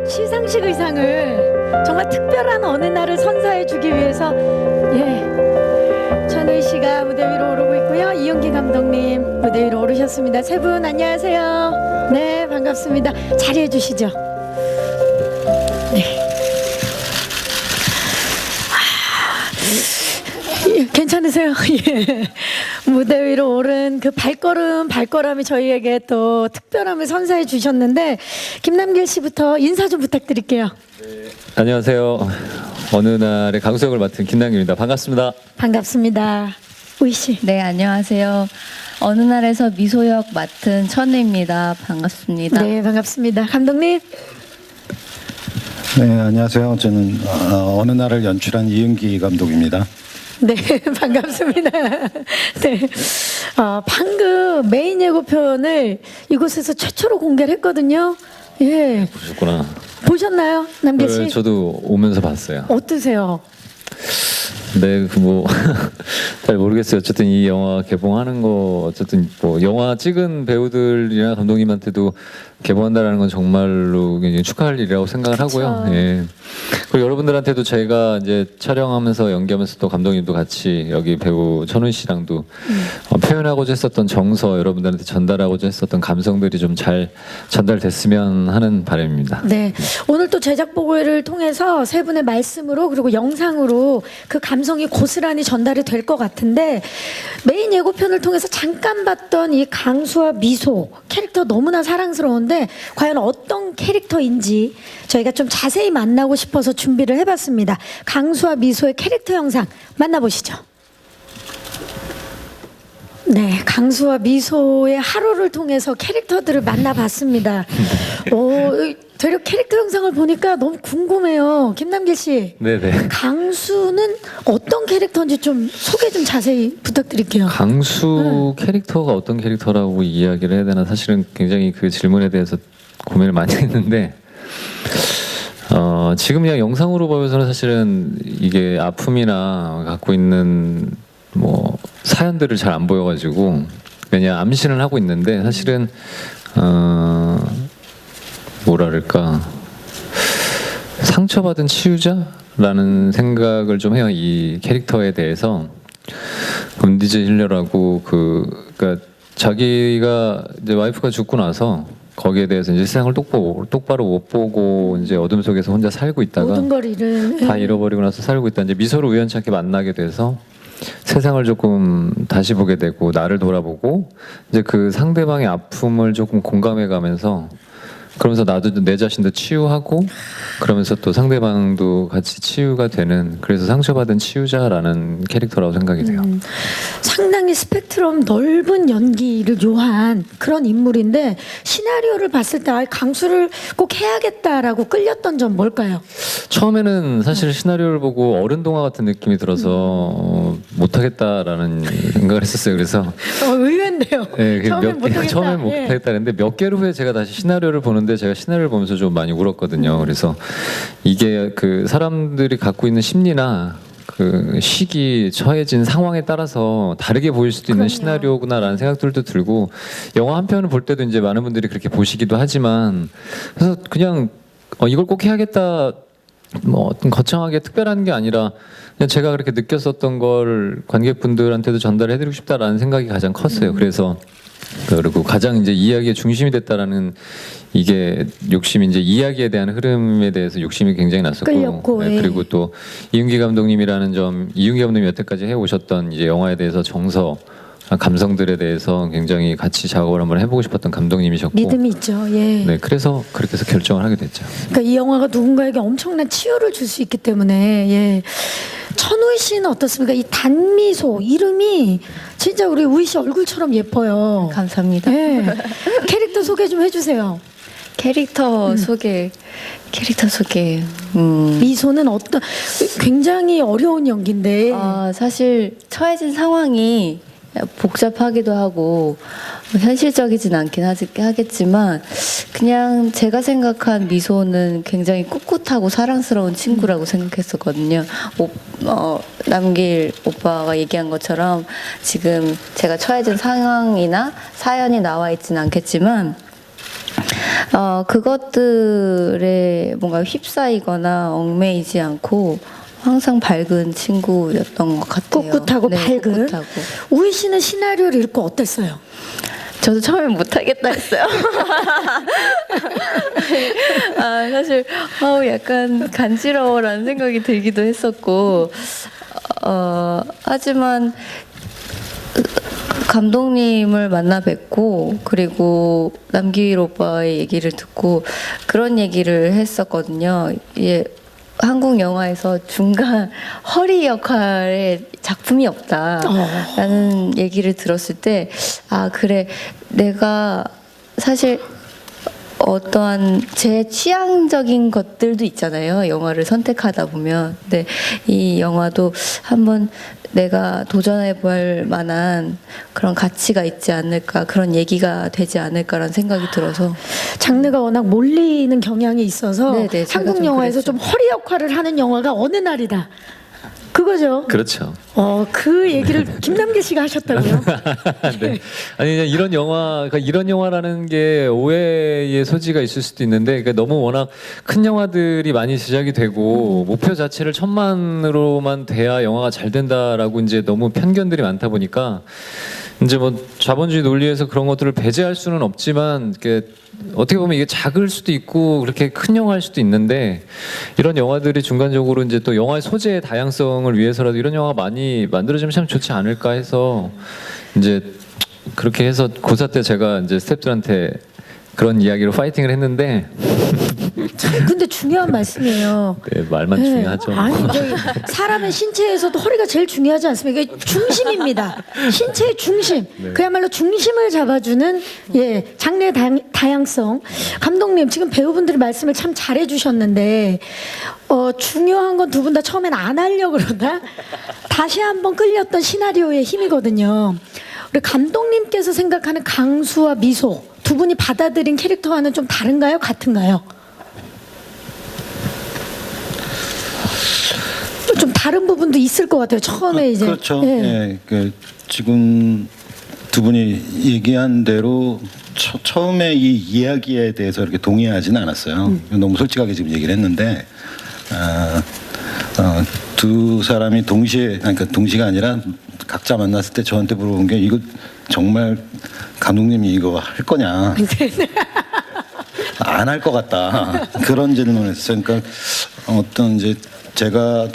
시상식 의상을 정말 특별한 어느 날을 선사해 주기 위해서 천우희 씨가 무대 위로 오르고 있고요. 이용기 감독님 무대 위로 오르셨습니다. 세 분 안녕하세요. 네, 반갑습니다. 자리해 주시죠. 네. 괜찮으세요? 예. 무대 위로 오른 그 발걸음이 저희에게 또 특별함을 선사해 주셨는데 김남길 씨부터 인사 좀 부탁드릴게요. 네, 안녕하세요. 어느 날의 강수역을 맡은 김남길입니다. 반갑습니다. 반갑습니다. 우희 씨. 네, 안녕하세요. 어느 날에서 미소역 맡은 천우입니다. 반갑습니다. 네, 반갑습니다. 감독님. 네, 안녕하세요. 저는 어느 날을 연출한 이은기 감독입니다. 네, 반갑습니다. 네, 방금 메인 예고편을 이곳에서 최초로 공개를 했거든요. 예, 보셨구나. 보셨나요, 남길 씨? 네, 저도 오면서 봤어요. 어떠세요? 네, 잘 모르겠어요. 어쨌든 이 영화 개봉하는 거 어쨌든 뭐 영화 찍은 배우들이나 감독님한테도 개봉한다라는 건 정말로 굉장히 축하할 일이라고 생각을 하고요. 그쵸. 예. 그리고 여러분들한테도 저희가 이제 촬영하면서 연기하면서 또 감독님도 같이 여기 배우 천훈 씨랑도 표현하고자 했었던 정서, 여러분들한테 전달하고자 했었던 감성들이 좀 잘 전달됐으면 하는 바람입니다. 네, 오늘 또 제작 보고회를 통해서 세 분의 말씀으로 그리고 영상으로 그 감성이 고스란히 전달이 될 것 같은데 메인 예고편을 통해서 잠깐 봤던 이 강수와 미소 캐릭터 너무나 사랑스러운데 과연 어떤 캐릭터인지 저희가 좀 자세히 만나고 싶어서 준비를 해봤습니다. 강수와 미소의 캐릭터 영상 만나보시죠. 네, 강수와 미소의 하루를 통해서 캐릭터들을 만나봤습니다. 되려 캐릭터 영상을 보니까 너무 궁금해요. 김남길 씨. 네네. 강수는 어떤 캐릭터인지 좀 소개 좀 자세히 부탁드릴게요. 강수 캐릭터가 어떤 캐릭터라고 이야기를 해야 되나 사실은 굉장히 그 질문에 대해서 고민을 많이 했는데 지금 그냥 영상으로 보여서는 사실은 이게 아픔이나 갖고 있는 뭐 사연들을 잘 안 보여가지고 그냥 암시는 하고 있는데 사실은 뭐랄까 상처받은 치유자라는 생각을 좀 해요. 이 캐릭터에 대해서 본디즈 힐러라고 그러니까 자기가 이제 와이프가 죽고 나서 거기에 대해서 이제 세상을 똑바로 못 보고 이제 어둠 속에서 혼자 살고 있다가 모든 걸 잃은 다 잃어버리고 나서 살고 있다. 이제 미소를 우연치 않게 만나게 돼서 세상을 조금 다시 보게 되고 나를 돌아보고 이제 그 상대방의 아픔을 조금 공감해가면서 그러면서 나도 내 자신도 치유하고 그러면서 또 상대방도 같이 치유가 되는 그래서 상처받은 치유자라는 캐릭터라고 생각이 돼요. 상당히 스펙트럼 넓은 연기를 요한 그런 인물인데 시나리오를 봤을 때 강수를 꼭 해야겠다라고 끌렸던 점 뭘까요? 처음에는 사실 시나리오를 보고 어른 동화 같은 느낌이 들어서 못하겠다라는 생각을 했었어요. 그래서 의외인데요. 네, 처음엔 못하겠다. 처음엔 못하겠다는데 몇 개월 후에 제가 다시 시나리오를 보는데 제가 시나리오를 보면서 좀 많이 울었거든요. 그래서 이게 그 사람들이 갖고 있는 심리나 그 시기 처해진 상황에 따라서 다르게 보일 수도 있는 그럼요. 시나리오구나라는 생각들도 들고 영화 한 편을 볼 때도 이제 많은 분들이 그렇게 보시기도 하지만 그래서 그냥 이걸 꼭 해야겠다 뭐 어떤 거창하게 특별한 게 아니라 그냥 제가 그렇게 느꼈었던 걸 관객분들한테도 전달해드리고 싶다라는 생각이 가장 컸어요. 그래서 그리고 가장 이제 이야기의 중심이 됐다라는 이게 욕심이 이제 이야기에 대한 흐름에 대해서 욕심이 굉장히 났었고 끌렸고, 네, 그리고 또 이윤기 감독님이라는 점 이윤기 감독님이 여태까지 해오셨던 이제 영화에 대해서 정서 감성들에 대해서 굉장히 같이 작업을 한번 해보고 싶었던 감독님이셨고 믿음이 있죠. 예. 네 그래서 그렇게 해서 결정을 하게 됐죠. 그러니까 이 영화가 누군가에게 엄청난 치유를 줄 수 있기 때문에 천우희 씨는 어떻습니까? 이 단미소 이름이 진짜 우리 우희 씨 얼굴처럼 예뻐요. 감사합니다. 예. 캐릭터 소개 좀 해주세요. 캐릭터 소개. 미소는 굉장히 어려운 연기인데 사실 처해진 상황이 복잡하기도 하고 현실적이진 않긴 하겠지만 그냥 제가 생각한 미소는 굉장히 꿋꿋하고 사랑스러운 친구라고 생각했었거든요. 남길 오빠가 얘기한 것처럼 지금 제가 처해진 상황이나 사연이 나와 있지는 않겠지만 그것들에 일에 뭔가 휩싸이거나 얽매이지 않고 항상 밝은 친구였던 것 같아요. 꿋꿋하고 네, 밝은. 꿋꿋하고. 우희 씨는 시나리오를 읽고 어땠어요? 저도 처음에 못하겠다 했어요. 사실 약간 간지러워라는 생각이 들기도 했었고 하지만 감독님을 만나 뵙고 그리고 남기일 오빠의 얘기를 듣고 그런 얘기를 했었거든요. 한국 영화에서 중간 허리 역할의 작품이 없다라는 얘기를 들었을 때 그래 내가 사실 어떠한 제 취향적인 것들도 있잖아요. 영화를 선택하다 보면. 근데 이 영화도 한번 내가 도전해 볼 만한 그런 가치가 있지 않을까, 그런 얘기가 되지 않을까라는 생각이 들어서. 장르가 워낙 몰리는 경향이 있어서 네네, 제가 한국 좀 영화에서 그랬죠. 좀 허리 역할을 하는 영화가 어느 날이다. 그거죠. 그렇죠. 그 얘기를 김남길 씨가 하셨다고요? 네. 아니 그냥 이런 영화, 그러니까 이런 영화라는 게 오해의 소지가 있을 수도 있는데, 그러니까 너무 워낙 큰 영화들이 많이 제작이 되고 목표 자체를 1000만으로만 돼야 영화가 잘 된다라고 이제 너무 편견들이 많다 보니까 이제 뭐 자본주의 논리에서 그런 것들을 배제할 수는 없지만, 어떻게 보면 이게 작을 수도 있고 그렇게 큰 영화일 수도 있는데, 이런 영화들이 중간적으로 이제 또 영화의 소재의 다양성을 위해서라도 이런 영화가 많이 만들어지면 참 좋지 않을까 해서 이제 그렇게 해서 고사 때 제가 이제 스태프들한테 그런 이야기로 파이팅을 했는데 근데 중요한 말씀이에요. 네, 말만 중요하죠. 아니, 사람의 신체에서도 허리가 제일 중요하지 않습니까? 이게 중심입니다. 신체의 중심. 그야말로 중심을 잡아주는 장르의 다양성. 감독님, 지금 배우분들이 말씀을 참 잘해주셨는데 중요한 건 두 분 다 처음엔 안 하려고 그러나 다시 한번 끌렸던 시나리오의 힘이거든요. 우리 감독님께서 생각하는 강수와 미소 두 분이 받아들인 캐릭터와는 좀 다른가요? 같은가요? 좀 다른 부분도 있을 것 같아요. 처음에 이제 그렇죠. 지금 두 분이 얘기한 대로 처음에 이 이야기에 대해서 이렇게 동의하지는 않았어요. 너무 솔직하게 지금 얘기를 했는데 두 사람이 동시에, 그러니까 동시가 아니라 각자 만났을 때 저한테 물어본 게, 이거 정말 감독님이 이거 할 거냐? 안 할 것 같다. 그런 질문을 했어요. 그러니까 어떤 이제 제가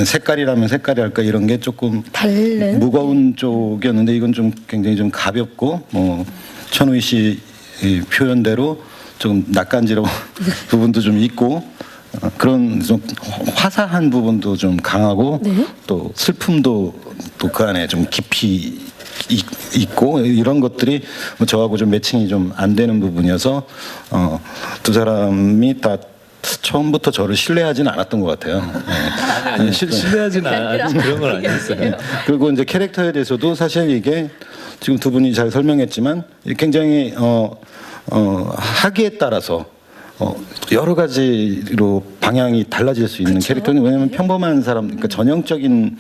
색깔이라면 색깔이 할까 이런 게 조금 다른 무거운 쪽이었는데, 이건 좀 굉장히 좀 가볍고 천우희 씨 표현대로 좀 낯간지러운 부분도 좀 있고 그런 좀 화사한 부분도 좀 강하고 또 슬픔도 또 그 안에 좀 깊이 있고 이런 것들이 저하고 좀 매칭이 좀 안 되는 부분이어서 두 사람이 다 처음부터 저를 신뢰하지는 않았던 것 같아요. 아니, 신뢰하지는 않지, 그런 건 아니었어요. 그리고 이제 캐릭터에 대해서도 사실 이게 지금 두 분이 잘 설명했지만 굉장히 하기에 따라서 여러 가지로 방향이 달라질 수 있는 캐릭터는, 왜냐하면 평범한 사람, 그러니까 전형적인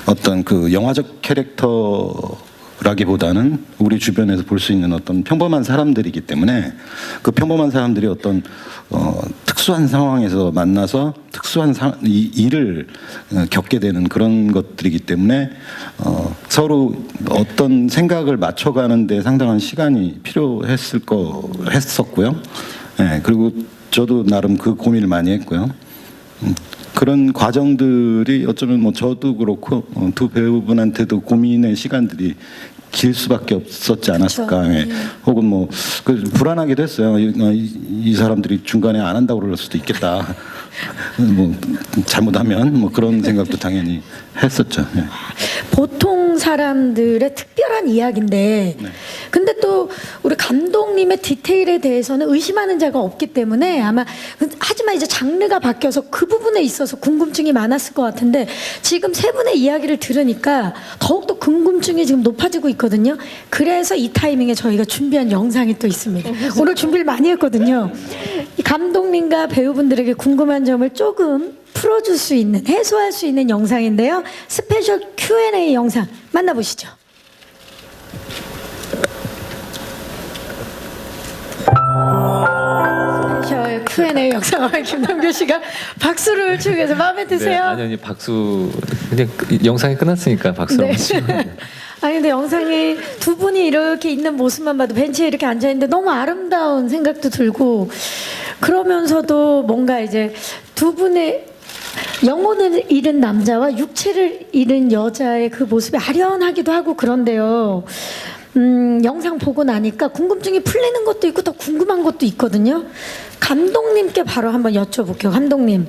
어떤 그 영화적 캐릭터라기보다는 우리 주변에서 볼 수 있는 어떤 평범한 사람들이기 때문에, 그 평범한 사람들이 어떤 특수한 상황에서 만나서 특수한 일을 겪게 되는 그런 것들이기 때문에 서로 어떤 생각을 맞춰가는 데 상당한 시간이 했었고요. 그리고 저도 나름 그 고민을 많이 했고요. 그런 과정들이 어쩌면 뭐 저도 그렇고 두 배우분한테도 고민의 시간들이 길 수밖에 없었지 않았을까. 혹은 뭐 불안하기도 했어요. 이 사람들이 중간에 안 한다고 그럴 수도 있겠다. 뭐 잘못하면 뭐 그런 생각도 당연히 했었죠. 보통 사람들의 특별한 이야기인데 근데 또 우리 감독님의 디테일에 대해서는 의심하는 자가 없기 때문에 아마, 하지만 이제 장르가 바뀌어서 그 부분에 있어서 궁금증이 많았을 것 같은데, 지금 세 분의 이야기를 들으니까 더욱더 궁금증이 지금 높아지고 있거든요. 그래서 이 타이밍에 저희가 준비한 영상이 또 있습니다. 오늘 준비를 많이 했거든요. 이 감독님과 배우분들에게 궁금한 점을 조금 풀어줄 수 있는, 해소할 수 있는 영상인데요. 스페셜 Q&A 영상 만나보시죠. 스페셜 Q&A 영상을 김남규 씨가 박수를 치면서 마음에 네, 드세요? 아니 박수 그냥 영상이 끝났으니까 박수로 네. 치고. 아니 근데 영상이 두 분이 이렇게 있는 모습만 봐도 벤치에 이렇게 앉아 있는데 너무 아름다운 생각도 들고 그러면서도 뭔가 이제 두 분의 영혼을 잃은 남자와 육체를 잃은 여자의 그 모습이 아련하기도 하고 그런데요. 영상 보고 나니까 궁금증이 풀리는 것도 있고 더 궁금한 것도 있거든요. 감독님께 바로 한번 여쭤볼게요. 감독님.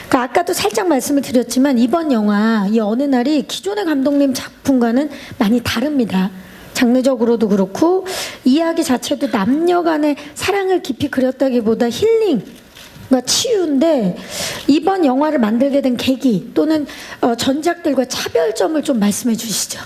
그러니까 아까도 살짝 말씀을 드렸지만 이번 영화 이 어느 날이 기존의 감독님 작품과는 많이 다릅니다. 장르적으로도 그렇고 이야기 자체도 남녀 간의 사랑을 깊이 그렸다기보다 힐링과 치유인데 이번 영화를 만들게 된 계기 또는 전작들과 차별점을 좀 말씀해 주시죠.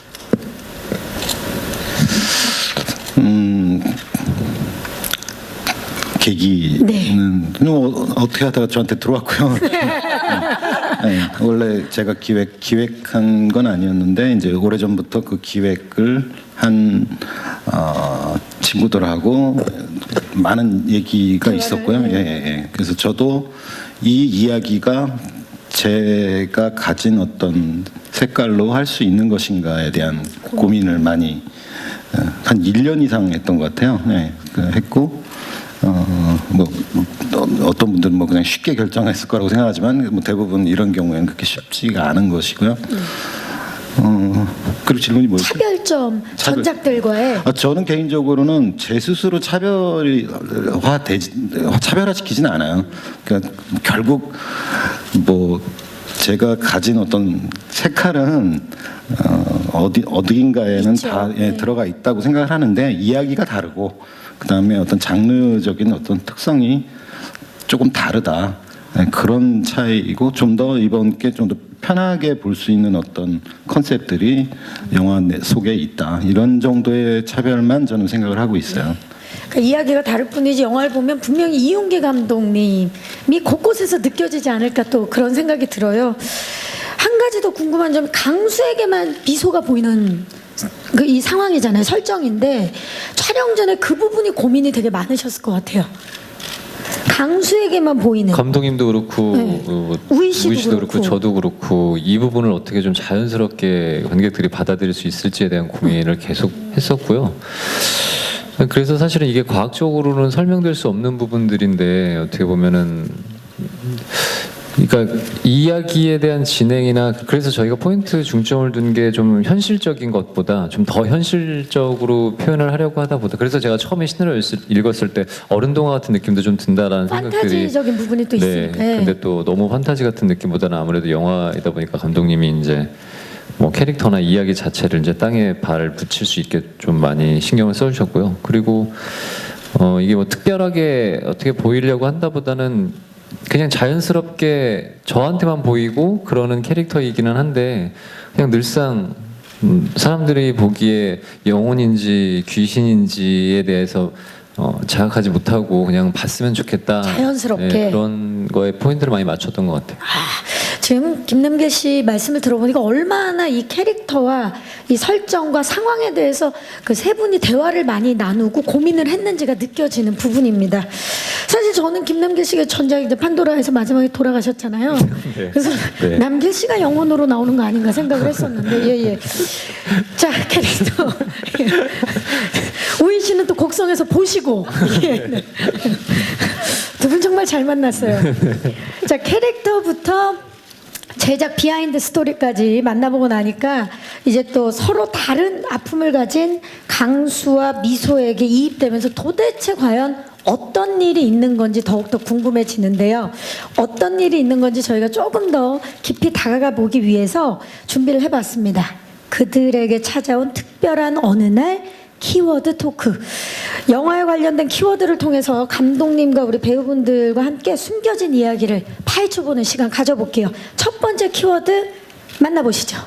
계기는 네. 어떻게 하다가 저한테 들어왔고요. 네, 원래 제가 기획한 건 아니었는데 이제 오래전부터 그 기획을 한 친구들하고 많은 얘기가 있었고요. 예, 예. 그래서 저도 이 이야기가 제가 가진 어떤 색깔로 할 수 있는 것인가에 대한 고민을 많이 한 1년 이상 했던 것 같아요. 네, 했고 뭐 어떤 분들은 뭐 그냥 쉽게 결정했을 거라고 생각하지만 뭐 대부분 이런 경우에는 그렇게 쉽지가 않은 것이고요. 그리고 질문이 뭐였죠? 차별점 전작들과의 저는 개인적으로는 제 스스로 차별화시키지는 않아요. 그러니까 결국 뭐 제가 가진 어떤 색깔은 어딘가에는 있죠. 다 네. 들어가 있다고 생각을 하는데 이야기가 다르고 그 다음에 어떤 장르적인 어떤 특성이 조금 다르다. 네, 그런 차이이고 좀 더 이번 게 좀 더 편하게 볼 수 있는 어떤 컨셉들이 영화 속에 있다. 이런 정도의 차별만 저는 생각을 하고 있어요. 그러니까 이야기가 다를 뿐이지 영화를 보면 분명히 이용계 감독님이 곳곳에서 느껴지지 않을까 또 그런 생각이 들어요. 한 가지 더 궁금한 점이 강수에게만 미소가 보이는 이 상황이잖아요. 설정인데 촬영 전에 그 부분이 고민이 되게 많으셨을 것 같아요. 강수에게만 보이는 감독님도 그렇고 네. 우희 씨도 씨도 그렇고 그렇고. 저도 그렇고 이 부분을 어떻게 좀 자연스럽게 관객들이 받아들일 수 있을지에 대한 고민을 계속 했었고요. 그래서 사실은 이게 과학적으로는 설명될 수 없는 부분들인데 어떻게 보면은 그러니까 이야기에 대한 진행이나 그래서 저희가 포인트 중점을 둔 게 좀 현실적인 것보다 좀 더 현실적으로 표현을 하려고 하다보다 그래서 제가 처음에 시나리오 읽었을 때 어른 동화 같은 느낌도 좀 든다라는 생각들이 판타지적인 부분이 또 있으니까. 네. 근데 또 너무 판타지 같은 느낌보다는 아무래도 영화이다 보니까 감독님이 이제 뭐 캐릭터나 이야기 자체를 이제 땅에 발을 붙일 수 있게 좀 많이 신경을 써주셨고요. 그리고 이게 뭐 특별하게 어떻게 보이려고 한다보다는 그냥 자연스럽게 저한테만 보이고 그러는 캐릭터이기는 한데 그냥 늘상 사람들이 보기에 영혼인지 귀신인지에 대해서 자각하지 못하고 그냥 봤으면 좋겠다. 자연스럽게. 네, 그런 거에 포인트를 많이 맞췄던 것 같아요. 지금 김남길 씨 말씀을 들어보니까 얼마나 이 캐릭터와 이 설정과 상황에 대해서 그 세 분이 대화를 많이 나누고 고민을 했는지가 느껴지는 부분입니다. 사실 저는 김남길 씨가 전작 이제 판도라에서 마지막에 돌아가셨잖아요. 네. 그래서 네. 남길 씨가 영혼으로 나오는 거 아닌가 생각을 했었는데 예예. 자 캐릭터 우희 씨는 또 곡성에서 보시고 예. 두 분 정말 잘 만났어요. 자 캐릭터부터 제작 비하인드 스토리까지 만나보고 나니까 이제 또 서로 다른 아픔을 가진 강수와 미소에게 이입되면서 도대체 과연 어떤 일이 있는 건지 더욱더 궁금해지는데요. 어떤 일이 있는 건지 저희가 조금 더 깊이 다가가 보기 위해서 준비를 해봤습니다. 그들에게 찾아온 특별한 어느 날 키워드 토크. 영화에 관련된 키워드를 통해서 감독님과 우리 배우분들과 함께 숨겨진 이야기를 파헤쳐보는 시간 가져볼게요. 첫 번째 키워드 만나보시죠.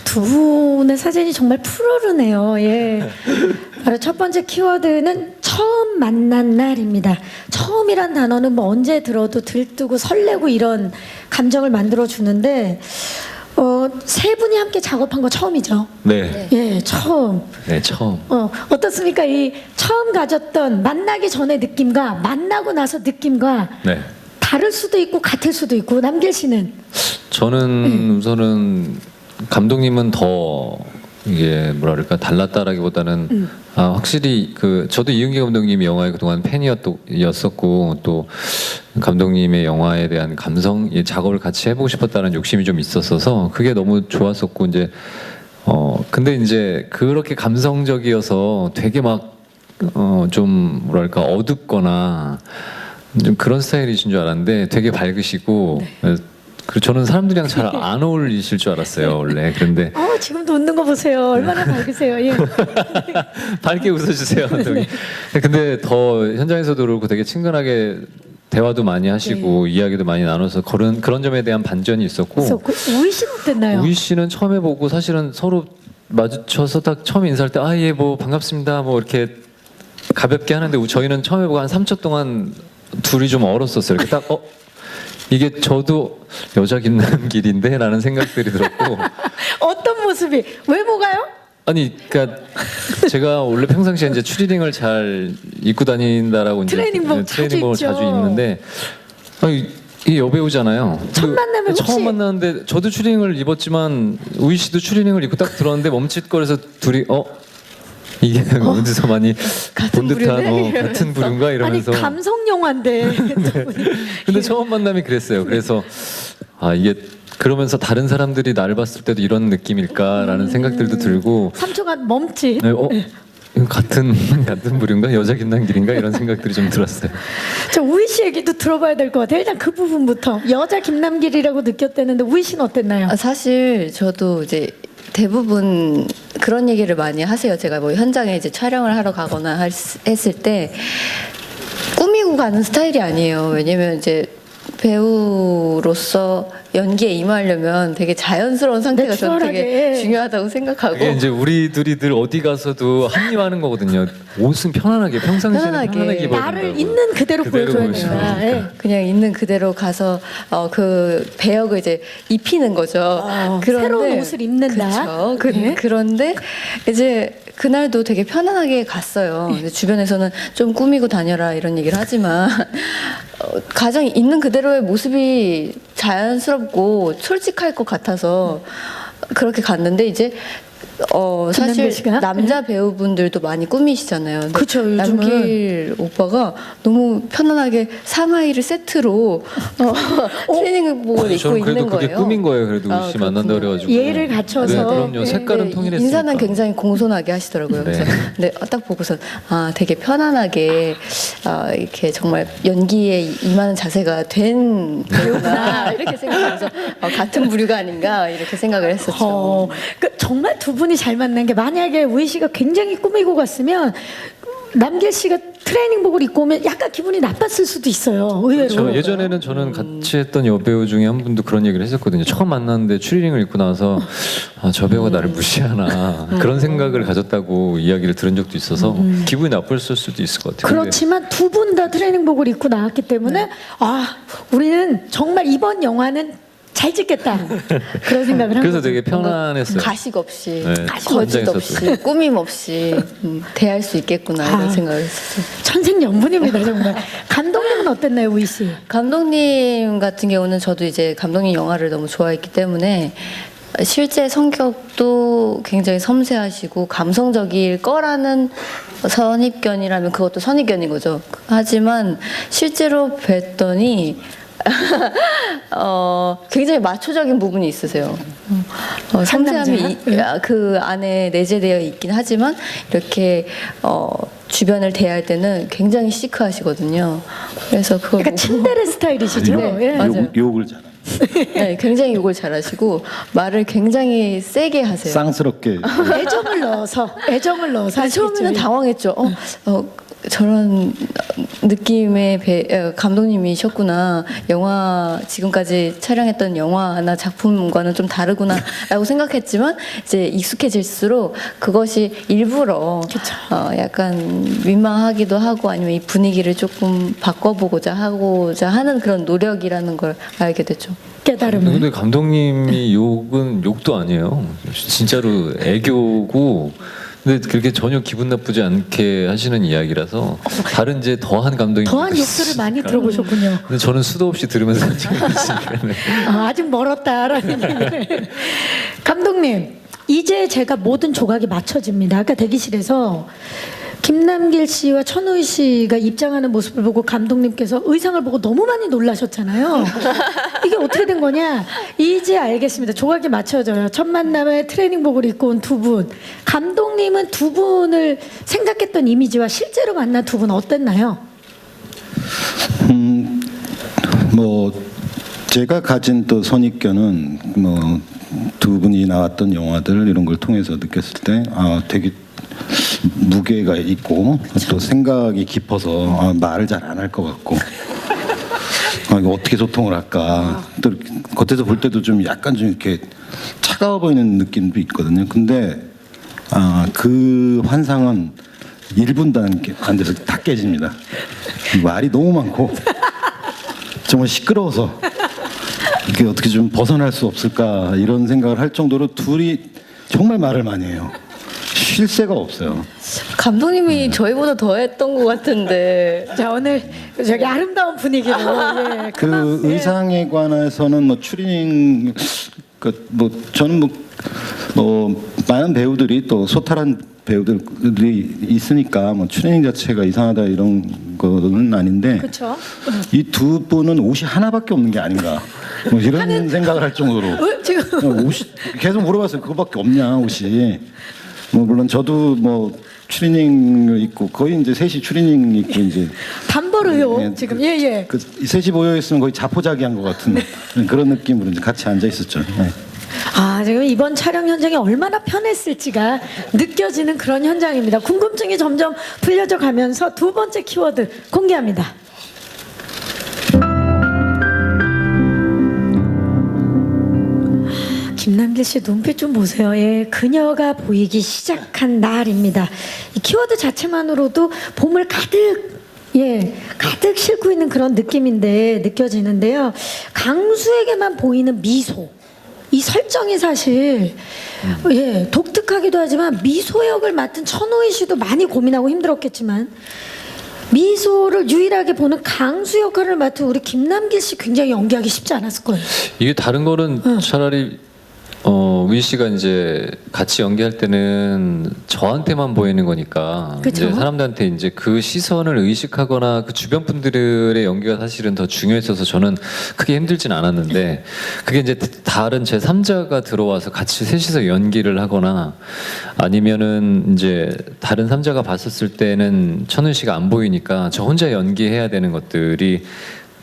두 분의 사진이 정말 푸르르네요. 예. 바로 첫 번째 키워드는 처음 만난 날입니다. 처음이란 단어는 뭐 언제 들어도 들뜨고 설레고 이런 감정을 만들어 주는데 세 분이 함께 작업한 거 처음이죠. 네, 예, 처음. 네 처음. 어떻습니까? 이 처음 가졌던 만나기 전의 느낌과 만나고 나서 느낌과 네. 다를 수도 있고 같을 수도 있고 남길 씨는 저는 우선은 감독님은 더 이게 뭐랄까 달랐다라기보다는 확실히 그 저도 이은기 감독님이 영화의 그동안 팬이었었고 또 감독님의 영화에 대한 감성 작업을 같이 해보고 싶었다는 욕심이 좀 있었어서 그게 너무 좋았었고 이제 근데 이제 그렇게 감성적이어서 되게 막 좀 뭐랄까 어둡거나 좀 그런 스타일이신 줄 알았는데 되게 밝으시고 그리고 저는 사람들이랑 잘 안 어울리실 줄 알았어요 원래. 그런데 지금도 웃는 거 보세요. 얼마나 밝으세요. 예. 밝게 웃어주세요 감독님. 근데 더 현장에서도 그렇고 되게 친근하게 대화도 많이 하시고 이야기도 많이 나눠서 그런 점에 대한 반전이 있었고. 우희 씨는 어땠나요? 우희 씨는 처음에 보고 사실은 서로 마주쳐서 딱 처음 인사할 때 예 뭐 반갑습니다 뭐 이렇게 가볍게 하는데 저희는 처음에 보고 한 3초 동안 둘이 좀 얼었었어요. 이렇게 딱 이게 저도 여자 김남길인데 라는 생각들이 들었고. 어떤 모습이? 외모가요? 아니 그러니까 제가 원래 평상시에 이제 추리닝을 잘 입고 다닌다라고 이제 트레이닝복 트레이닝복을 자주 자주 입죠. 입는데 이게 여배우잖아요. 첫 만나면 혹시 처음 만났는데 저도 추리닝을 입었지만 우희 씨도 추리닝을 입고 딱 들어왔는데 멈칫거려서 둘이 이게 어디서 많이 본 듯한 부류네? 같은 부류인가 이러면서. 아니 감성 영화인데. 근데 처음 만남이 그랬어요. 그래서 이게 그러면서 다른 사람들이 나를 봤을 때도 이런 느낌일까라는 생각들도 들고 3초간 멈칫. 네, 이거 같은 부류인가 여자 김남길인가 이런 생각들이 좀 들었어요. 저 우희 씨 얘기도 들어봐야 될 것 같아요. 일단 그 부분부터 여자 김남길이라고 느꼈다는데 우희 씨는 어땠나요? 사실 저도 이제 대부분 그런 얘기를 많이 하세요. 제가 뭐 현장에 이제 촬영을 하러 가거나 했을 때 꾸미고 가는 스타일이 아니에요. 왜냐면 이제 배우로서 연기에 임하려면 되게 자연스러운 상태가 저는 되게 내추럴하게. 중요하다고 생각하고 이게 이제 우리들이 늘 어디 가서도 합리화하는 거거든요. 옷은 편안하게 평상시에는 편안하게 입어야 나를 된다고. 있는 그대로 보여줘야 보여주는 된다. 거니까. 예. 그냥 있는 그대로 가서 그 배역을 이제 입히는 거죠. 새로운 옷을 입는다. 그렇죠. 네. 그런데 이제 그날도 되게 편안하게 갔어요. 근데 주변에서는 좀 꾸미고 다녀라 이런 얘기를 하지만 가장 있는 그대로의 모습이 자연스럽고 솔직할 것 같아서 그렇게 갔는데 이제 사실 김남길 씨가? 남자 배우분들도 많이 꾸미시잖아요. 근데 그쵸, 요즘은. 남길 오빠가 너무 편안하게 상하이를 세트로 트레이닝복을 입고 저는 그래도 있는 그게 거예요. 꾸민 거예요. 그래도 우희 씨 만난다 그래가지고. 예를 갖춰서. 네, 그럼요. 네, 색깔은 통일했으니까. 인사는 굉장히 공손하게 하시더라고요. 네. 그래서 근데 딱 보고서 되게 편안하게 이렇게 정말 연기에 임하는 자세가 된 배우구나 이렇게 생각하면서 같은 부류가 아닌가 이렇게 생각을 했었죠. 정말 두 분이 잘 만난 게 만약에 우희 씨가 굉장히 꾸미고 갔으면 남길 씨가 트레이닝복을 입고 오면 약간 기분이 나빴을 수도 있어요. 의외로. 그렇죠. 예전에는 저는 같이 했던 여배우 중에 한 분도 그런 얘기를 했었거든요. 처음 만났는데 추리닝을 입고 나와서 저 배우가 나를 무시하나 그런 생각을 가졌다고 이야기를 들은 적도 있어서 기분이 나빴을 수도 있을 것 같아요. 그렇지만 두 분 다 트레이닝복을 입고 나왔기 때문에 우리는 정말 이번 영화는 잘 찍겠다 그런 생각을 한 그래서 거죠. 되게 편안했어요. 가식 없이 네, 거짓 현장에서도. 없이 꾸밈 없이 대할 수 있겠구나 이런 생각을 했었어요. 천생연분입니다 정말. 감독님은 어땠나요 우희 씨? 감독님 같은 경우는 저도 이제 감독님 영화를 너무 좋아했기 때문에 실제 성격도 굉장히 섬세하시고 감성적일 거라는 선입견이라면 그것도 선입견인 거죠. 하지만 실제로 뵀더니 굉장히 마초적인 부분이 있으세요. 섬세함이 그 안에 내재되어 있긴 하지만 이렇게 주변을 대할 때는 굉장히 시크하시거든요. 그래서 그걸 약간 친데레 스타일이시죠? 네, 예. 맞아요. 욕을 잘하. 네, 굉장히 욕을 잘하시고 말을 굉장히 세게 하세요. 쌍스럽게. 애정을 넣어서 처음에는 하시겠죠. 당황했죠. 저런 느낌의 감독님이셨구나. 영화 지금까지 촬영했던 영화나 작품과는 좀 다르구나라고 생각했지만 이제 익숙해질수록 그것이 일부러 약간 민망하기도 하고 아니면 이 분위기를 조금 바꿔보고자 하는 그런 노력이라는 걸 알게 됐죠. 깨달음을. 근데 감독님이 욕은 욕도 아니에요. 진짜로 애교고. 근데 그렇게 전혀 기분 나쁘지 않게 하시는 이야기라서 다른 이제 더한 감독님 더한 욕들을 많이 들어보셨군요. 근데 저는 수도 없이 들으면서 지금 아직 멀었다라는 얘기를. 감독님, 이제 제가 모든 조각이 맞춰집니다. 아까 대기실에서 김남길 씨와 천우희 씨가 입장하는 모습을 보고 감독님께서 의상을 보고 너무 많이 놀라셨잖아요. 이게 어떻게 된 거냐? 이제 알겠습니다. 조각이 맞춰져요. 첫 만남에 트레이닝복을 입고 온 두 분. 감독님은 두 분을 생각했던 이미지와 실제로 만난 두 분 어땠나요? 뭐 제가 가진 또 선입견은 뭐 두 분이 나왔던 영화들 이런 걸 통해서 느꼈을 때 되게 무게가 있고 또 생각이 깊어서 말을 잘 안 할 것 같고 이거 어떻게 소통을 할까 또 겉에서 볼 때도 좀 약간 좀 이렇게 차가워 보이는 느낌도 있거든요. 근데 그 환상은 1분도 안 돼서 다 깨집니다. 말이 너무 많고 정말 시끄러워서 이게 어떻게 좀 벗어날 수 없을까 이런 생각을 할 정도로 둘이 정말 말을 많이 해요. 쉴 새가 없어요. 감독님이 저희보다 더 했던 것 같은데. 자, 오늘 저기 아름다운 분위기로. 예, 그 그만, 예. 의상에 관해서는 뭐 추리닝 뭐 저는 뭐 많은 배우들이 또 소탈한 배우들이 있으니까 뭐 추리닝 자체가 이상하다 이런 거는 아닌데 그렇죠. 이 두 분은 옷이 하나밖에 없는 게 아닌가 뭐 이런 생각을 할 정도로 지금 옷이 계속 물어봤어요. 그거밖에 없냐 옷이. 뭐 물론 저도 뭐 추리닝을 입고 거의 이제 셋이 추리닝 입고 이제 단벌 의혹 지금 예예. 그 셋이 모여 있으면 거의 자포자기한 것 같은 그런 느낌으로 이제 같이 앉아 있었죠. 네. 지금 이번 촬영 현장이 얼마나 편했을지가 느껴지는 그런 현장입니다. 궁금증이 점점 풀려져 가면서 두 번째 키워드 공개합니다. 김남길 씨 눈빛 좀 보세요. 예, 그녀가 보이기 시작한 날입니다. 이 키워드 자체만으로도 봄을 가득 싣고 있는 그런 느낌인데 느껴지는데요. 강수에게만 보이는 미소. 이 설정이 사실 독특하기도 하지만 미소 역을 맡은 천우희 씨도 많이 고민하고 힘들었겠지만 미소를 유일하게 보는 강수 역할을 맡은 우리 김남길 씨 굉장히 연기하기 쉽지 않았을 거예요. 이게 다른 거는 차라리 우희 씨가 이제 같이 연기할 때는 저한테만 보이는 거니까 그쵸? 이제 사람들한테 이제 그 시선을 의식하거나 그 주변 분들의 연기가 사실은 더 중요했어서 저는 크게 힘들진 않았는데 그게 이제 다른 제 3자가 들어와서 같이 셋이서 연기를 하거나 아니면은 이제 다른 3자가 봤었을 때는 천은 씨가 안 보이니까 저 혼자 연기해야 되는 것들이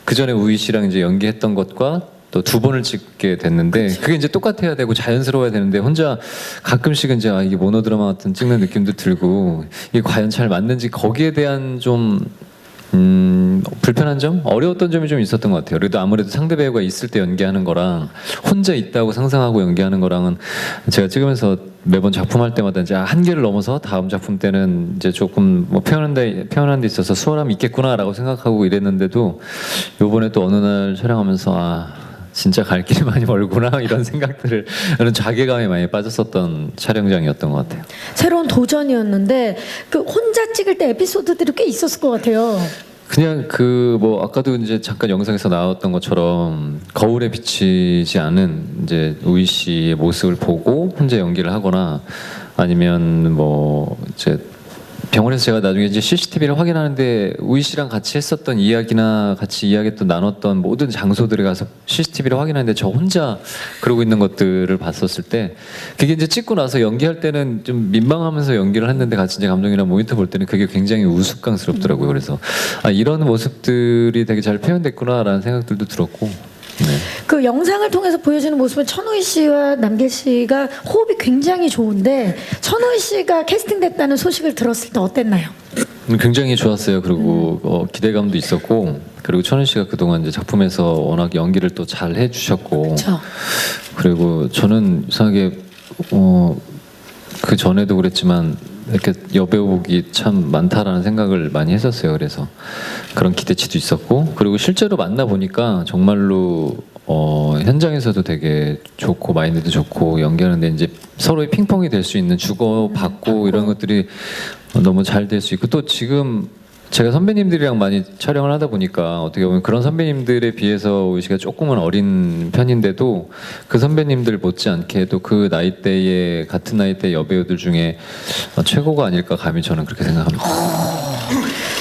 그 전에 우희 씨랑 이제 연기했던 것과 또 두 번을 찍게 됐는데 그게 이제 똑같아야 되고 자연스러워야 되는데 혼자 가끔씩은 이제 이게 모노드라마 같은 찍는 느낌도 들고 이게 과연 잘 맞는지 거기에 대한 좀 불편한 점? 어려웠던 점이 좀 있었던 것 같아요. 그래도 아무래도 상대 배우가 있을 때 연기하는 거랑 혼자 있다고 상상하고 연기하는 거랑은 제가 찍으면서 매번 작품할 때마다 이제 한계를 넘어서 다음 작품 때는 이제 조금 뭐 표현한 데 있어서 수월함이 있겠구나라고 생각하고 이랬는데도 요번에 또 어느 날 촬영하면서 진짜 갈 길이 많이 멀구나 이런 생각들을 이런 자괴감에 많이 빠졌었던 촬영장이었던 것 같아요. 새로운 도전이었는데 그 혼자 찍을 때 에피소드들이 꽤 있었을 것 같아요. 그냥 그 뭐 아까도 이제 잠깐 영상에서 나왔던 것처럼 거울에 비치지 않은 이제 우희 씨의 모습을 보고 혼자 연기를 하거나 아니면 뭐 이제 병원에서 제가 나중에 이제 CCTV를 확인하는데 우희 씨랑 같이 했었던 이야기나 같이 이야기했던 나눴던 모든 장소들에 가서 CCTV를 확인하는데 저 혼자 그러고 있는 것들을 봤었을 때 그게 이제 찍고 나서 연기할 때는 좀 민망하면서 연기를 했는데 같이 이제 감독이랑 모니터 볼 때는 그게 굉장히 우스꽝스럽더라고요. 그래서 이런 모습들이 되게 잘 표현됐구나라는 생각들도 들었고. 네. 그 영상을 통해서 보여주는 모습은 천우희 씨와 남길 씨가 호흡이 굉장히 좋은데 천우희 씨가 캐스팅됐다는 소식을 들었을 때 어땠나요? 굉장히 좋았어요. 그리고 기대감도 있었고 그리고 천은 씨가 그동안 이제 작품에서 워낙 연기를 또 잘 해주셨고 그렇죠. 그리고 저는 이상하게 그 전에도 그랬지만 이렇게 여배우복이 참 많다라는 생각을 많이 했었어요. 그래서 그런 기대치도 있었고 그리고 실제로 만나 보니까 정말로 현장에서도 되게 좋고 마인드도 좋고 연기하는데 이제 서로의 핑퐁이 될 수 있는 주고받고 이런 것들이 너무 잘 될 수 있고 또 지금 제가 선배님들이랑 많이 촬영을 하다 보니까 어떻게 보면 그런 선배님들에 비해서 우희 씨가 조금은 어린 편인데도 그 선배님들 못지않게 또 그 나이대의 같은 나이대 여배우들 중에 최고가 아닐까 감히 저는 그렇게 생각합니다.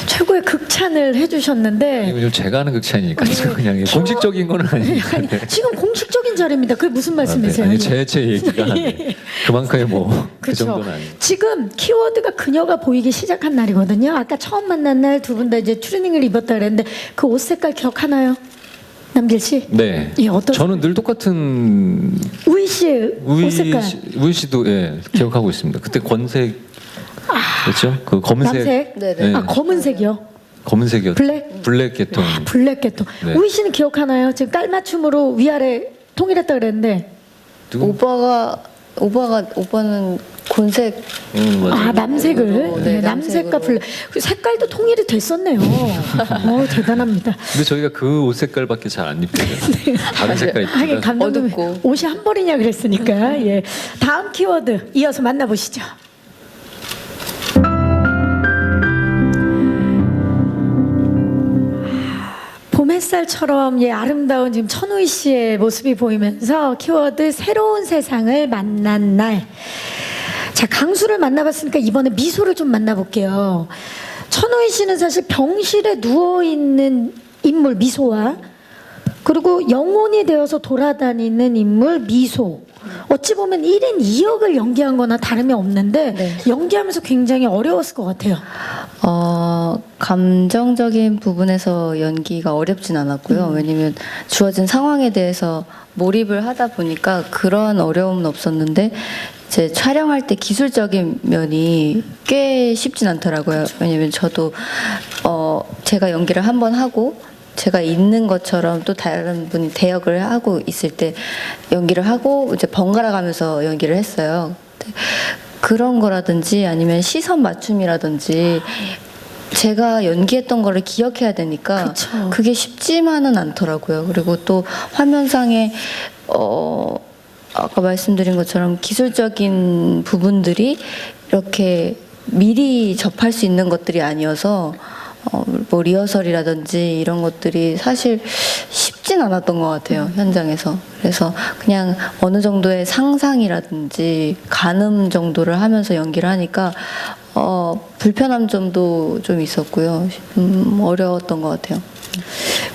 최고의 극찬을 해주셨는데 이거 좀 제가 하는 극찬이니까 그냥 공식적인 거는 아니니까. 아니, 지금 공식적인 자리입니다. 그게 무슨 말씀이세요? 아니 제 얘기가 네. 그만큼의 뭐 그 그쵸. 정도는 아니에요. 지금 키워드가 그녀가 보이기 시작한 날이거든요. 아까 처음 만난 날 두 분 다 이제 트레이닝을 입었다 그랬는데 그 옷 색깔 기억하나요? 남길 씨? 네. 예, 어떤 저는 늘 똑같은 우희 씨 옷 색깔. 우희 씨도 예 기억하고 있습니다. 그때 권색 그렇죠? 그 검은색. 남색? 네네. 아 검은색이요. 검은색이었. 블랙? 블랙 계통. 블랙 계통. 네. 우희 씨는 기억하나요? 지금 깔맞춤으로 위아래 통일했다 그랬는데. 누구? 오빠는 곤색. 맞아요. 아 남색을 네, 네, 남색과 남색으로. 블랙 그 색깔도 통일이 됐었네요. 대단합니다. 근데 저희가 그 옷 색깔밖에 잘 안 입거든요. 다른 색깔 하긴 입고. 감독님 어둡고. 옷이 한 벌이냐 그랬으니까 예. 다음 키워드 이어서 만나보시죠. 봄 햇살처럼 예 아름다운 지금 천우희 씨의 모습이 보이면서 키워드 새로운 세상을 만난 날. 자 강수를 만나봤으니까 이번에 미소를 좀 만나볼게요. 천우희 씨는 사실 병실에 누워 있는 인물 미소와 그리고 영혼이 되어서 돌아다니는 인물 미소. 어찌 보면 1인 2역을 연기한 거나 다름이 없는데 네. 연기하면서 굉장히 어려웠을 것 같아요. 감정적인 부분에서 연기가 어렵진 않았고요. 왜냐면 주어진 상황에 대해서 몰입을 하다 보니까 그런 어려움은 없었는데 이제 촬영할 때 기술적인 면이 꽤 쉽진 않더라고요. 왜냐면 저도 제가 연기를 한 번 하고 제가 있는 것처럼 또 다른 분이 대역을 하고 있을 때 연기를 하고 이제 번갈아 가면서 연기를 했어요. 그런 거라든지 아니면 시선 맞춤이라든지 제가 연기했던 거를 기억해야 되니까 그쵸. 그게 쉽지만은 않더라고요. 그리고 또 화면상에 아까 말씀드린 것처럼 기술적인 부분들이 이렇게 미리 접할 수 있는 것들이 아니어서 뭐 리허설이라든지 이런 것들이 사실 쉽진 않았던 것 같아요, 현장에서. 그래서 그냥 어느 정도의 상상이라든지 가늠 정도를 하면서 연기를 하니까 불편함 점도 좀 있었고요. 어려웠던 것 같아요.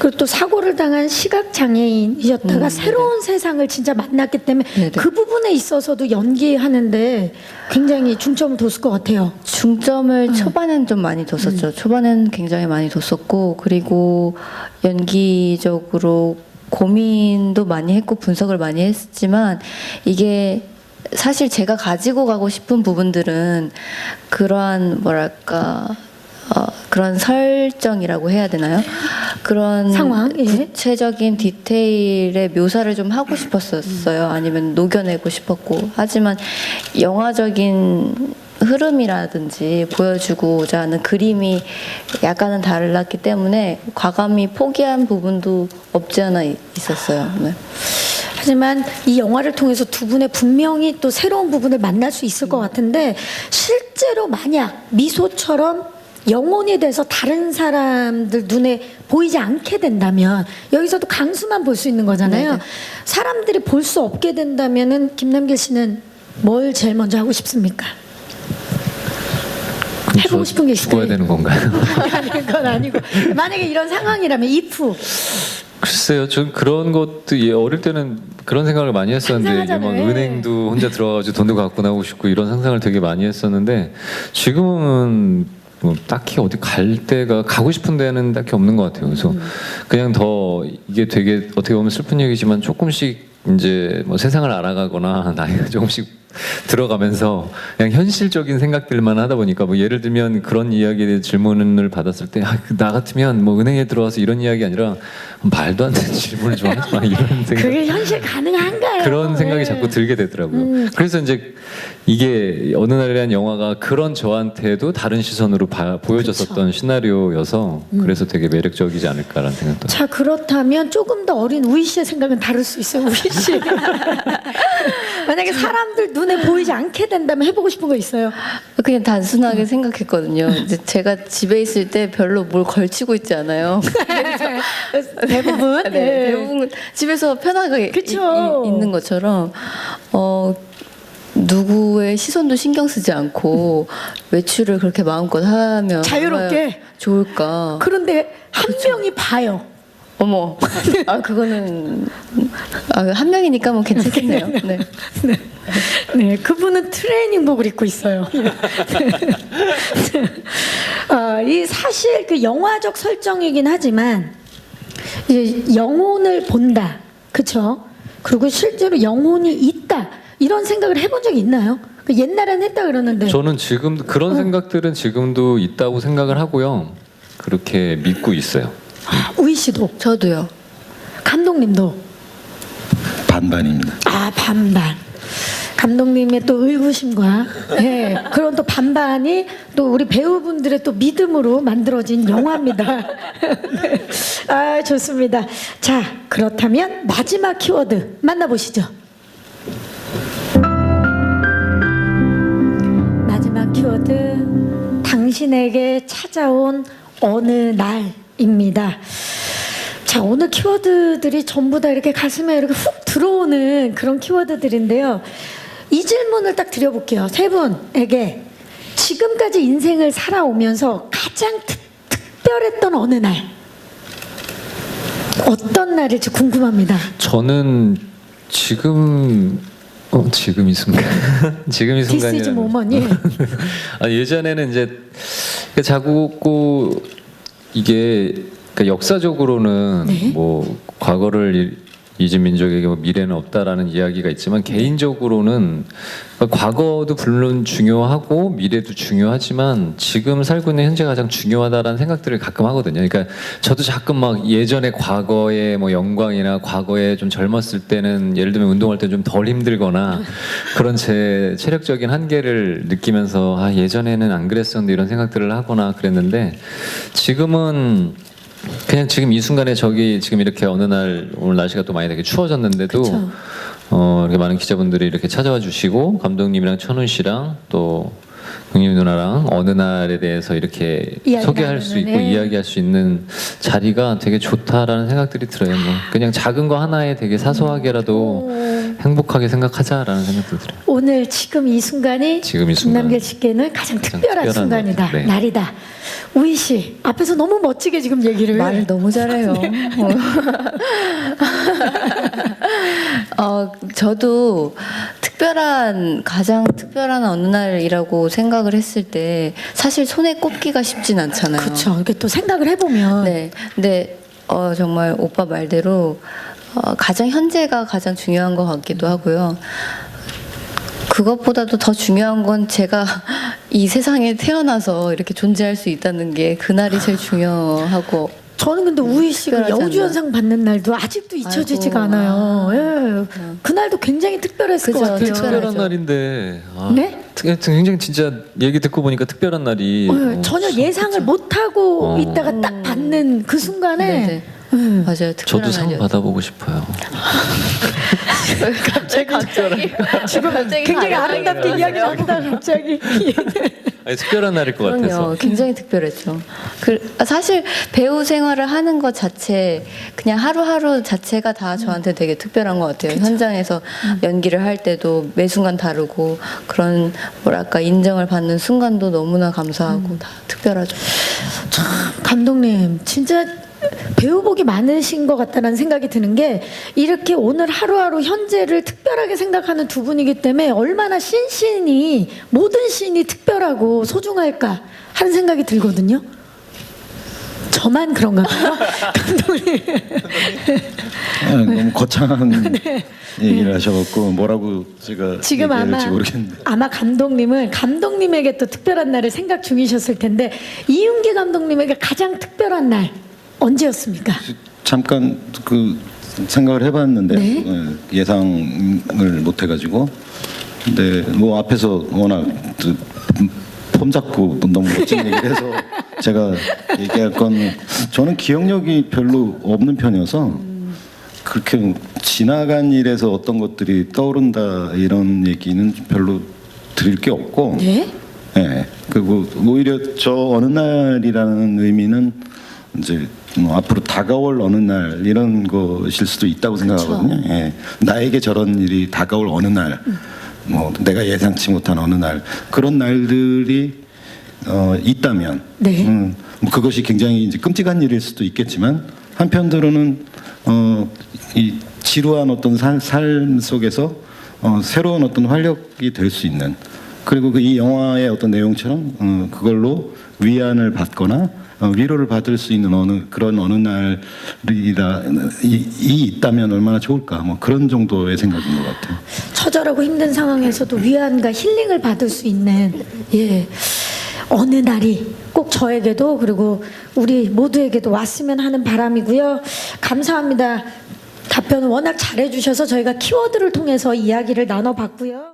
그리고 또 사고를 당한 시각 장애인이셨다가 새로운 세상을 진짜 만났기 때문에 네네. 그 부분에 있어서도 연기하는데 굉장히 중점을 뒀을 것 같아요. 중점을 초반엔 좀 많이 뒀었죠. 초반엔 굉장히 많이 뒀었고, 그리고 연기적으로 고민도 많이 했고 분석을 많이 했지만 이게 사실 제가 가지고 가고 싶은 부분들은 그러한 뭐랄까 그런 설정이라고 해야 되나요? 그런 상황, 예. 구체적인 디테일의 묘사를 좀 하고 싶었었어요. 아니면 녹여내고 싶었고. 하지만 영화적인 흐름이라든지 보여주고자 하는 그림이 약간은 달랐기 때문에 과감히 포기한 부분도 없지 않아 있었어요. 네. 하지만 이 영화를 통해서 두 분의 분명히 또 새로운 부분을 만날 수 있을 것 같은데 실제로 만약 미소처럼 영혼이 돼서 다른 사람들 눈에 보이지 않게 된다면 여기서도 강수만 볼 수 있는 거잖아요. 네네. 사람들이 볼 수 없게 된다면은 김남길 씨는 뭘 제일 먼저 하고 싶습니까? 해보고 싶은 게 있을까요? 죽어야 되는 건가요? 아니, 그건 아니고 만약에 이런 상황이라면 if 글쎄요, 전 그런 것도 어릴 때는 그런 생각을 많이 했었는데 이게 막 상상하잖아요. 은행도 혼자 들어가가지고 돈도 갖고 나오고 싶고 이런 상상을 되게 많이 했었는데 지금은 뭐 딱히 어디 갈 데가 가고 싶은 데는 딱히 없는 것 같아요. 그래서 그냥 더 이게 되게 어떻게 보면 슬픈 얘기지만 조금씩 이제 뭐 세상을 알아가거나 나이가 조금씩 들어가면서 그냥 현실적인 생각들만 하다 보니까 뭐 예를 들면 그런 이야기에 대해 질문을 받았을 때 나 같으면 뭐 은행에 들어와서 이런 이야기 아니라 말도 안 되는 질문을 좀 하지 마 이런 생각 그게 현실 가능한가요? 그런 생각이 네. 자꾸 들게 되더라고요. 그래서 이제 이게 어느 날이라는 영화가 그런 저한테도 다른 시선으로 보여줬었던 시나리오여서 그래서 되게 매력적이지 않을까라는 생각도. 자, 그렇다면 조금 더 어린 우희 씨의 생각은 다를 수 있어요, 우희 씨. 만약에 사람들 눈에 보이지 않게 된다면 해보고 싶은 거 있어요? 그냥 단순하게 생각했거든요. 이제 제가 집에 있을 때 별로 뭘 걸치고 있지 않아요. 대부분. 네, 네. 대부분 집에서 편하게 그쵸. 있는 것처럼 누구의 시선도 신경 쓰지 않고 외출을 그렇게 마음껏 하면 자유롭게. 얼마나 좋을까. 그런데 한 명이 봐요. 어머, 그거는 한 명이니까 뭐 괜찮겠네요. 네. 네, 그분은 트레이닝복을 입고 있어요. 이 사실 그 영화적 설정이긴 하지만 이제 영혼을 본다, 그렇죠? 그리고 실제로 영혼이 있다 이런 생각을 해본 적이 있나요? 그 옛날엔 했다 그러는데. 저는 지금 그런 생각들은 지금도 있다고 생각을 하고요. 그렇게 믿고 있어요. 우희 씨도, 저도요. 감독님도. 반반입니다. 아, 반반. 감독님의 또 의구심과 그런 또 반반이 또 우리 배우분들의 또 믿음으로 만들어진 영화입니다. 네. 아, 좋습니다. 자, 그렇다면 마지막 키워드 만나보시죠. 마지막 키워드, 당신에게 찾아온 어느 날입니다. 자, 오늘 키워드들이 전부 다 이렇게 가슴에 이렇게 훅 들어오는 그런 키워드들인데요. 이 질문을 딱 드려볼게요. 세 분에게 지금까지 인생을 살아오면서 가장 특별했던 어느 날, 어떤 날일지 궁금합니다. 저는 지금 이 순간 지금 이 This is 순간이라는 moment. 예전에는 이제 자꾸 이게 그러니까 역사적으로는 네. 뭐 과거를 잊은 민족에게 뭐 미래는 없다라는 이야기가 있지만 개인적으로는 그러니까 과거도 물론 중요하고 미래도 중요하지만 지금 살고 있는 현재가 가장 중요하다라는 생각들을 가끔 하거든요. 그러니까 저도 자꾸 막 예전에 과거의 뭐 영광이나 과거에 좀 젊었을 때는 예를 들면 운동할 때 좀 덜 힘들거나 그런 제 체력적인 한계를 느끼면서 예전에는 안 그랬었는데 이런 생각들을 하거나 그랬는데 지금은 그냥 지금 이 순간에 지금 이렇게 어느 날 오늘 날씨가 또 많이 되게 추워졌는데도 그쵸. 이렇게 많은 기자분들이 이렇게 찾아와 주시고 감독님이랑 천훈 씨랑 또 긍림 누나랑 어느 날에 대해서 이렇게 이야기 소개할 수 있고 나누는, 네. 이야기할 수 있는 자리가 되게 좋다라는 생각들이 들어요. 뭐 그냥 작은 거 하나에 되게 사소하게라도 행복하게 생각하자라는 생각도 들어요. 오늘 지금 이 순간이 지금 이 순간. 김남길 씨께는 가장 특별한 특별한 순간이다. 네. 날이다. 우희 씨 앞에서 너무 멋지게 지금 얘기를. 말을 너무 잘해요. 저도 가장 특별한 어느 날이라고 생각을 했을 때 사실 손에 꼽기가 쉽진 않잖아요. 그렇죠. 이렇게 또 생각을 해보면. 네, 근데 정말 오빠 말대로 가장 현재가 가장 중요한 것 같기도 하고요. 그것보다도 더 중요한 건 제가 이 세상에 태어나서 이렇게 존재할 수 있다는 게 그날이 제일 중요하고. 저는 근데 우희 씨가 특별하지 여우주연상 받는 날도 아직도 잊혀지지가 아이고, 않아요. 예. 그날도 굉장히 특별했을 것 그죠, 같아요. 특별한 그렇죠. 날인데 네? 굉장히 진짜 얘기 듣고 보니까 특별한 날이 전혀 예상을 못하고 있다가 딱 받는 그 순간에 네네. 맞아요. 특별한 저도 상 날이었죠. 받아보고 싶어요. 갑자기 지금 굉장히 아름답게 이야기 나누다가 갑자기. 아니, 특별한 날일 것 같아서. 그럼요. 굉장히 특별했죠. 사실 배우 생활을 하는 것 자체, 그냥 하루하루 자체가 다 저한테 되게 특별한 것 같아요. 현장에서 연기를 할 때도 매 순간 다르고 그런 뭐랄까 인정을 받는 순간도 너무나 감사하고 다 특별하죠. 참 감독님 진짜 배우복이 많으신 것 같다는 생각이 드는 게 이렇게 오늘 하루하루 현재를 특별하게 생각하는 두 분이기 때문에 얼마나 신신이 모든 신이 특별하고 소중할까 하는 생각이 들거든요. 저만 그런가 봐요. 감독님. 너무 거창한 얘기를 하셔갖고 뭐라고 제가 지금 얘기해야 될지 모르겠는데. 아마 감독님은 감독님에게 또 특별한 날을 생각 중이셨을 텐데 이윤기 감독님에게 가장 특별한 날 언제였습니까? 잠깐 그 생각을 해봤는데 네. 예상을 못 해가지고 근데 뭐 앞에서 워낙 폼 잡고 너무 멋진 얘기를 해서 제가 얘기할 건 저는 기억력이 별로 없는 편이어서 그렇게 지나간 일에서 어떤 것들이 떠오른다 이런 얘기는 별로 드릴 게 없고 네? 예. 그리고 오히려 저 어느 날이라는 의미는 이제 뭐 앞으로 다가올 어느 날 이런 것일 수도 있다고 생각하거든요. 예. 나에게 저런 일이 다가올 어느 날, 뭐 내가 예상치 못한 어느 날 그런 날들이 있다면, 네. 뭐 그것이 굉장히 이제 끔찍한 일일 수도 있겠지만 한편으로는 이 지루한 어떤 삶 속에서 새로운 어떤 활력이 될 수 있는. 그리고 그 이 영화의 어떤 내용처럼 그걸로 위안을 받거나 위로를 받을 수 있는 그런 어느 날이라 이 있다면 얼마나 좋을까 뭐 그런 정도의 생각인 것 같아요. 처절하고 힘든 상황에서도 위안과 힐링을 받을 수 있는 어느 날이 꼭 저에게도 그리고 우리 모두에게도 왔으면 하는 바람이고요. 감사합니다. 답변을 워낙 잘해주셔서 저희가 키워드를 통해서 이야기를 나눠봤고요.